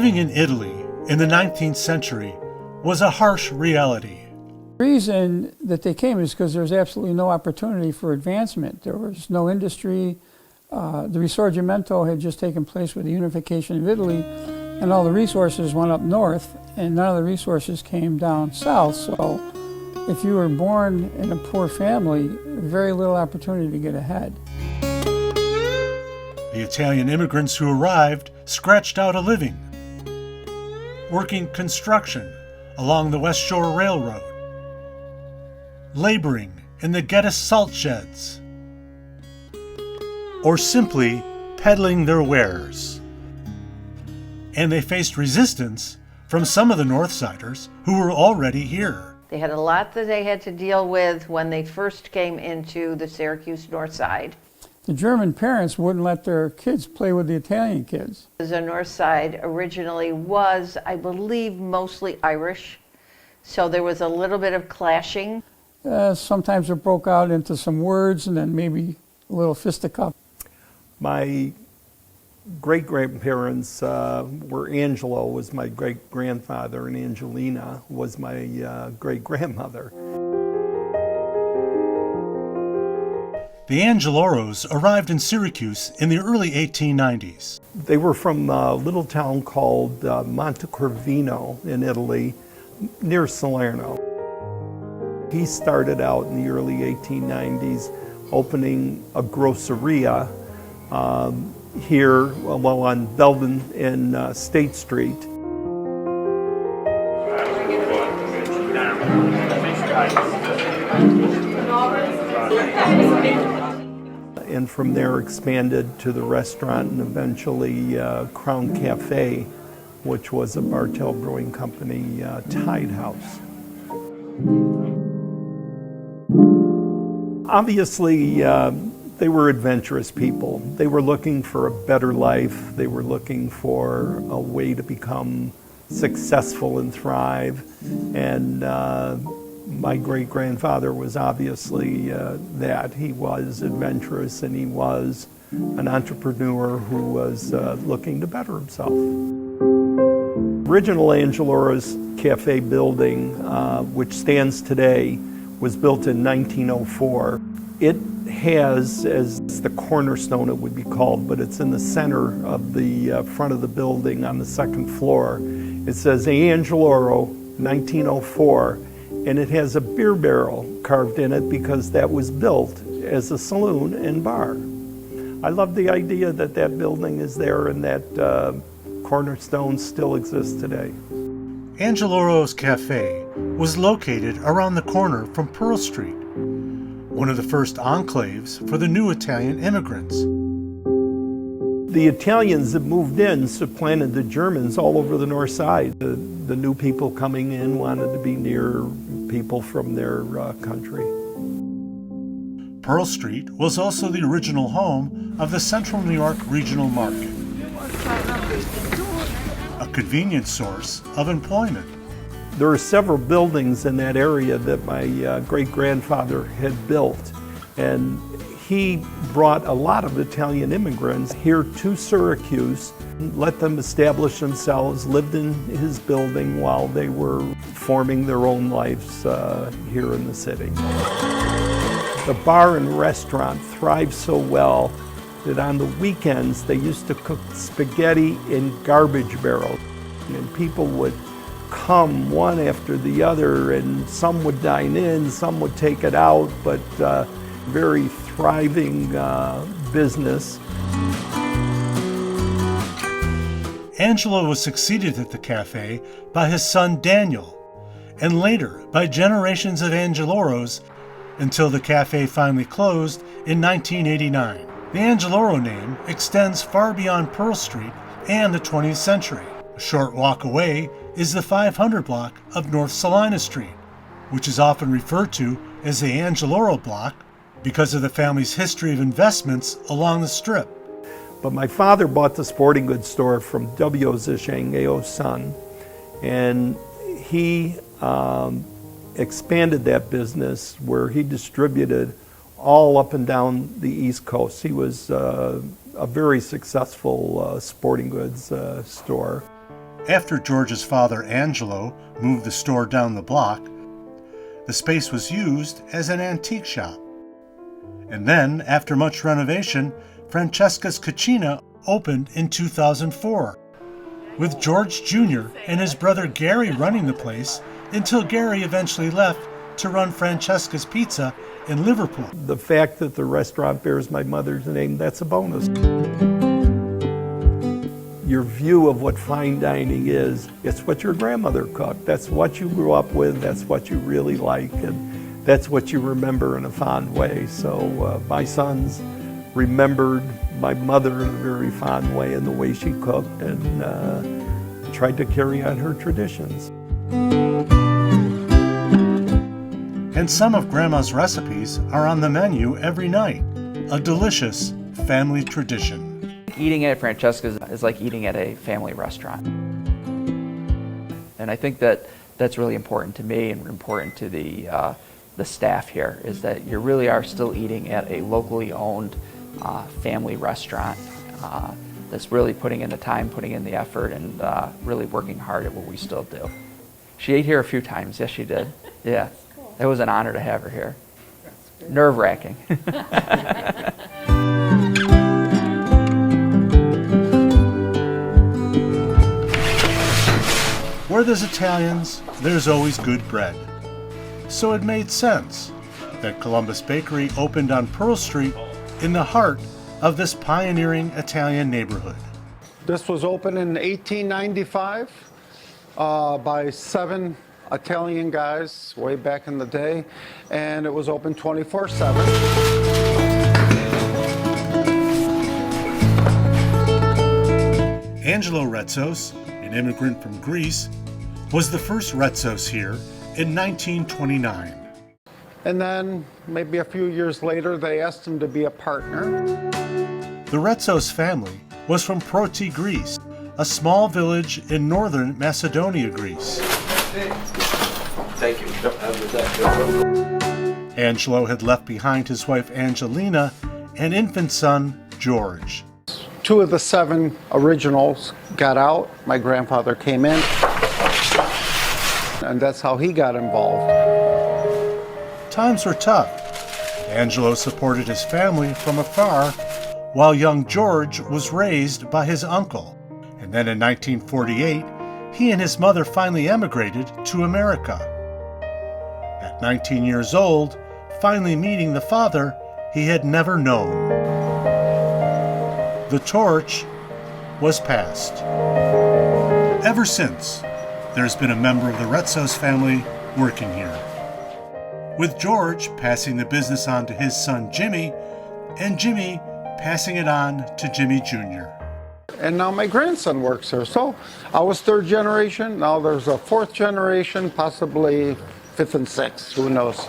Living in Italy in the 19th century was a harsh reality. The reason that they came is because there was absolutely no opportunity for advancement. There was no industry. The Risorgimento had just taken place with the unification of Italy, and all the resources went up north, and none of the resources came down south. So if you were born in a poor family, very little opportunity to get ahead. The Italian immigrants who arrived scratched out a living, working construction along the West Shore Railroad, laboring in the Geddes salt sheds, or simply peddling their wares. And they faced resistance from some of the Northsiders who were already here. They had a lot that they had to deal with when they first came into the Syracuse Northside. The German parents wouldn't let their kids play with the Italian kids. The Northside originally was, I believe, mostly Irish, so there was a little bit of clashing. Sometimes it broke out into some words and then maybe a little fisticuff. My great-grandparents were Angelo was my great-grandfather, and Angelina was my great-grandmother. The Angeloros arrived in Syracuse in the early 1890s. They were from a little town called Montecorvino in Italy, near Salerno. He started out in the early 1890s opening a groceria here on Belden and State Street. And from there expanded to the restaurant and eventually Crown Cafe, which was a Bartell Brewing Company tied house. Obviously, they were adventurous people. They were looking for a better life. They were looking for a way to become successful and thrive. And my great-grandfather was obviously that. He was adventurous and he was an entrepreneur who was looking to better himself. Original Angeloros Cafe building, which stands today, was built in 1904. It has, as the cornerstone it would be called, but it's in the center of the front of the building on the second floor. It says Angeloro 1904, and it has a beer barrel carved in it because that was built as a saloon and bar. I love the idea that that building is there and that cornerstone still exists today. Angeloros Cafe was located around the corner from Pearl Street, one of the first enclaves for the new Italian immigrants. The Italians that moved in supplanted the Germans all over the North Side. The new people coming in wanted to be near people from their country. Pearl Street was also the original home of the Central New York Regional Market, a convenient source of employment. There are several buildings in that area that my great-grandfather had built, and he brought a lot of Italian immigrants here to Syracuse, let them establish themselves, lived in his building while they were forming their own lives here in the city. The bar and restaurant thrived so well that on the weekends they used to cook spaghetti in garbage barrels, and people would come one after the other, and some would dine in, some would take it out, but very thriving business. Angelo was succeeded at the cafe by his son Daniel, and later by generations of Angeloros until the cafe finally closed in 1989. The Angeloro name extends far beyond Pearl Street and the 20th century. A short walk away is the 500 block of North Salina Street, which is often referred to as the Angeloro block because of the family's history of investments along the strip. But my father bought the sporting goods store from W.O. Zisheng, A.O.'s son, and he expanded that business where he distributed all up and down the East Coast. He was a very successful sporting goods store. After George's father, Angelo, moved the store down the block, the space was used as an antique shop. And then, after much renovation, Francesca's Cucina opened in 2004, with George Jr. and his brother Gary running the place until Gary eventually left to run Francesca's Pizza in Liverpool. The fact that the restaurant bears my mother's name, that's a bonus. Your view of what fine dining is, it's what your grandmother cooked. That's what you grew up with, that's what you really like, and that's what you remember in a fond way. So my sons remembered my mother in a very fond way in the way she cooked, and tried to carry on her traditions. And some of Grandma's recipes are on the menu every night, a delicious family tradition. Eating at Francesca's is like eating at a family restaurant. And I think that that's really important to me and important to the staff here, is that you really are still eating at a locally owned family restaurant that's really putting in the time, putting in the effort, and really working hard at what we still do. She ate here a few times. Yes, she did. Yeah. It was an honor to have her here. Nerve-wracking. Where there's Italians, there's always good bread. So it made sense that Columbus Bakery opened on Pearl Street in the heart of this pioneering Italian neighborhood. This was opened in 1895 by 7 Italian guys way back in the day, and it was open 24/7. Angelo Retzos, an immigrant from Greece, was the first Retzos here in 1929. And then maybe a few years later, they asked him to be a partner. The Retzos family was from Proti, Greece, a small village in northern Macedonia, Greece. Thank you. Angelo had left behind his wife Angelina and infant son George. 2 of the 7 originals got out. My grandfather came in, and that's how he got involved. Times were tough. Angelo supported his family from afar, while young George was raised by his uncle. And then in 1948, he and his mother finally emigrated to America. At 19 years old, finally meeting the father he had never known. The torch was passed. Ever since, there's been a member of the Retzos family working here, with George passing the business on to his son Jimmy, and Jimmy passing it on to Jimmy Jr. And now my grandson works here. So I was 3rd generation. Now there's a 4th generation, possibly 5th and 6th. Who knows?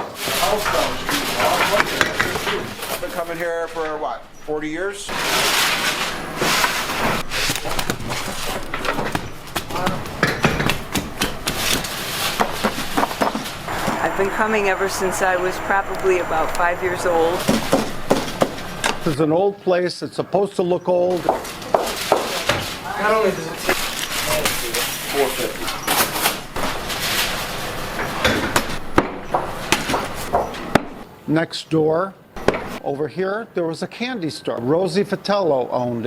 I've been coming here for what, 40 years? I've been coming ever since I was probably about 5 years old. This is an old place. It's supposed to look old. Not only does it take $4.50. Next door, over here, there was a candy store. Rosie Fatello owned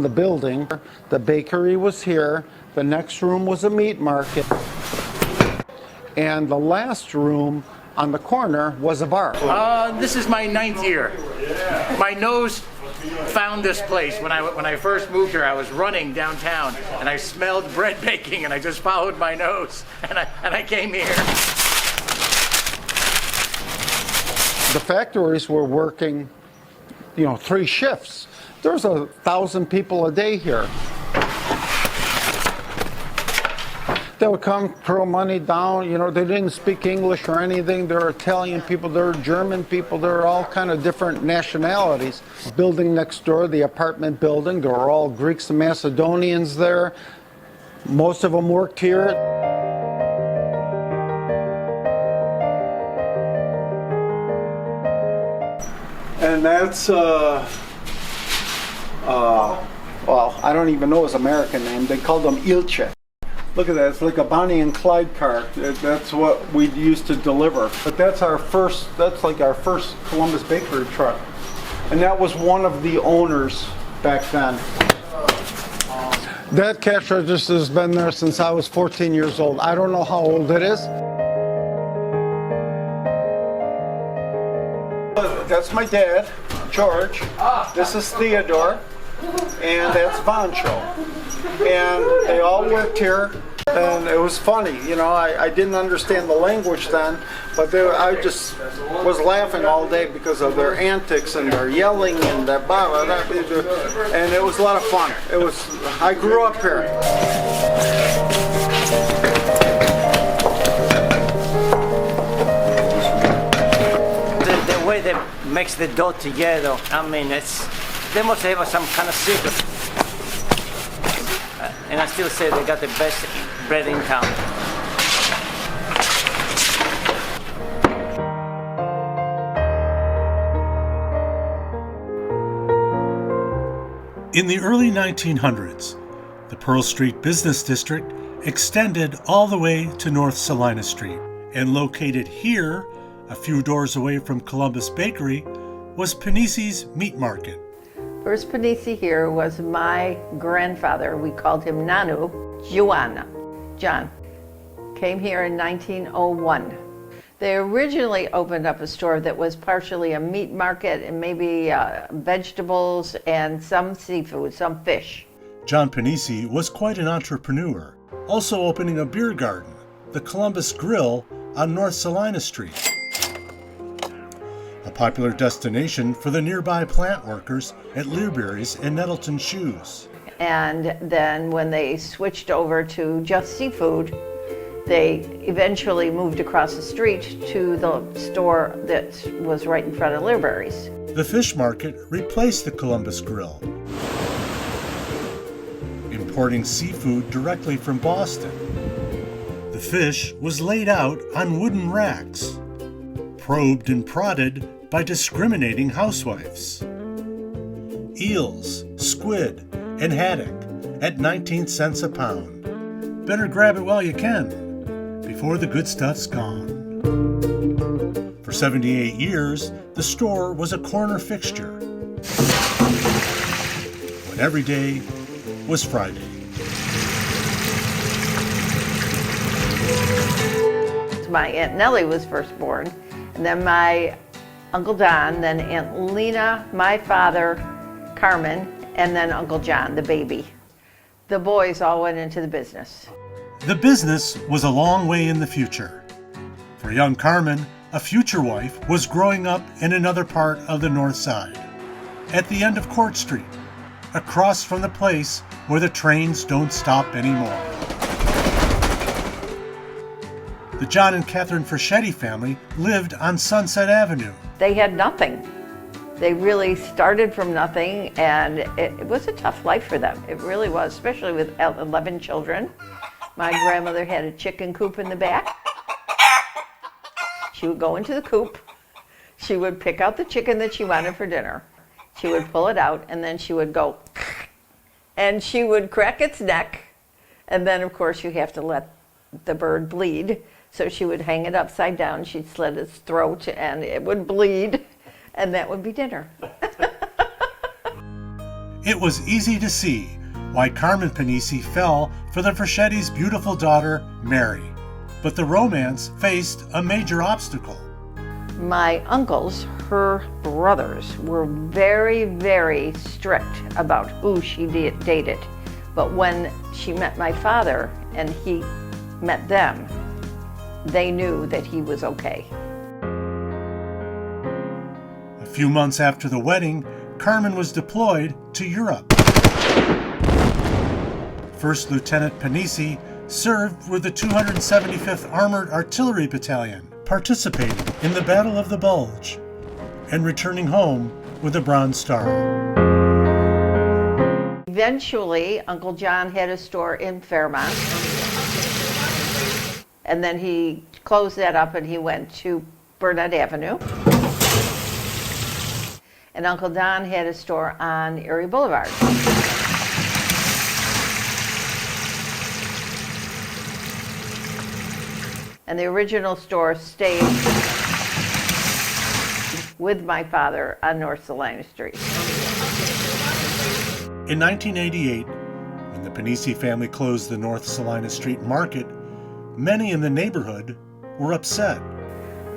the building. The bakery was here. The next room was a meat market. And the last room on the corner was a bar. This is my 9th year. My nose found this place. When I first moved here, I was running downtown and I smelled bread baking and I just followed my nose and I came here. The factories were working, 3 shifts. There's 1,000 people a day here. They would come, throw money down. They didn't speak English or anything. They're Italian people, they're German people, they're all kind of different nationalities. Building next door, the apartment building, there were all Greeks and Macedonians there. Most of them worked here. And that's, well, I don't even know his American name. They called him Ilce. Look at that, it's like a Bonnie and Clyde car. That's what we used to deliver. But that's like our first Columbus Bakery truck. And that was one of the owners back then. That cash register has been there since I was 14 years old. I don't know how old it is. That's my dad, George. This is Theodore. And that's Vancho. And they all worked here. And it was funny, you know, I didn't understand the language then, but I just was laughing all day because of their antics and their yelling and that blah, blah, blah, and it was a lot of fun. I grew up here. The way they mix the dough together, I mean, they must have some kind of secret. And I still say they got the best bread in town. In the early 1900s, the Pearl Street Business District extended all the way to North Salina Street, and located here, a few doors away from Columbus Bakery, was Pennisi's Meat Market. First Pennisi here was my grandfather. We called him Nanu. John came here in 1901. They originally opened up a store that was partially a meat market and maybe vegetables and some seafood, some fish. John Pennisi was quite an entrepreneur, also opening a beer garden, the Columbus Grill on North Salina Street, a popular destination for the nearby plant workers at Learberry's and Nettleton Shoes. And then when they switched over to just seafood, they eventually moved across the street to the store that was right in front of Learberry's. The fish market replaced the Columbus Grill, importing seafood directly from Boston. The fish was laid out on wooden racks, probed and prodded by discriminating housewives. Eels, squid, and haddock at 19 cents a pound. Better grab it while you can, before the good stuff's gone. For 78 years, the store was a corner fixture, when every day was Friday. My Aunt Nellie was first born, and then my Uncle Don, then Aunt Lena, my father, Carmen, and then Uncle John, the baby. The boys all went into the business. The business was a long way in the future. For young Carmen, a future wife was growing up in another part of the North Side, at the end of Court Street, across from the place where the trains don't stop anymore. The John and Catherine Fraschetti family lived on Sunset Avenue. They had nothing. They really started from nothing, and it was a tough life for them. It really was, especially with 11 children. My grandmother had a chicken coop in the back. She would go into the coop. She would pick out the chicken that she wanted for dinner. She would pull it out, and then she would go, and she would crack its neck. And then, of course, you have to let the bird bleed. So she would hang it upside down. She'd slit its throat, and it would bleed. And that would be dinner. It was easy to see why Carmen Pennisi fell for the Fraschetti's beautiful daughter, Mary. But the romance faced a major obstacle. My uncles, her brothers, were very, very strict about who she dated. But when she met my father and he met them, they knew that he was okay. A few months after the wedding, Carmen was deployed to Europe. First Lieutenant Pennisi served with the 275th Armored Artillery Battalion, participating in the Battle of the Bulge, and returning home with a Bronze Star. Eventually, Uncle John had a store in Fairmont. And then he closed that up and he went to Burnett Avenue. And Uncle Don had a store on Erie Boulevard. And the original store stayed with my father on North Salina Street. In 1988, when the Pennisi family closed the North Salina Street Market, many in the neighborhood were upset.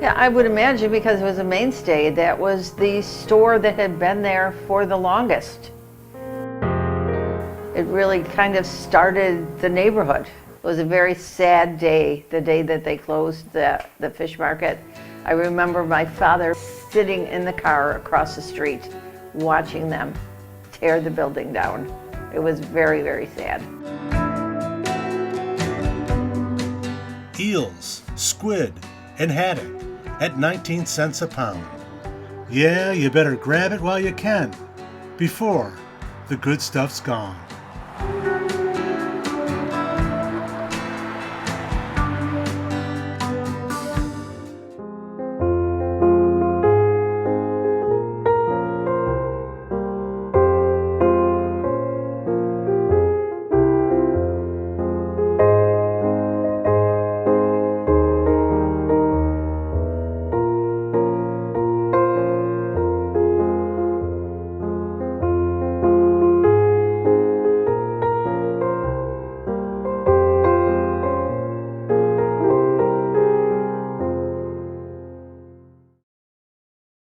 Yeah, I would imagine because it was a mainstay. That was the store that had been there for the longest. It really kind of started the neighborhood. It was a very sad day, the day that they closed the fish market. I remember my father sitting in the car across the street watching them tear the building down. It was very, very sad. Eels, squid, and haddock at 19 cents a pound. Yeah, you better grab it while you can, before the good stuff's gone.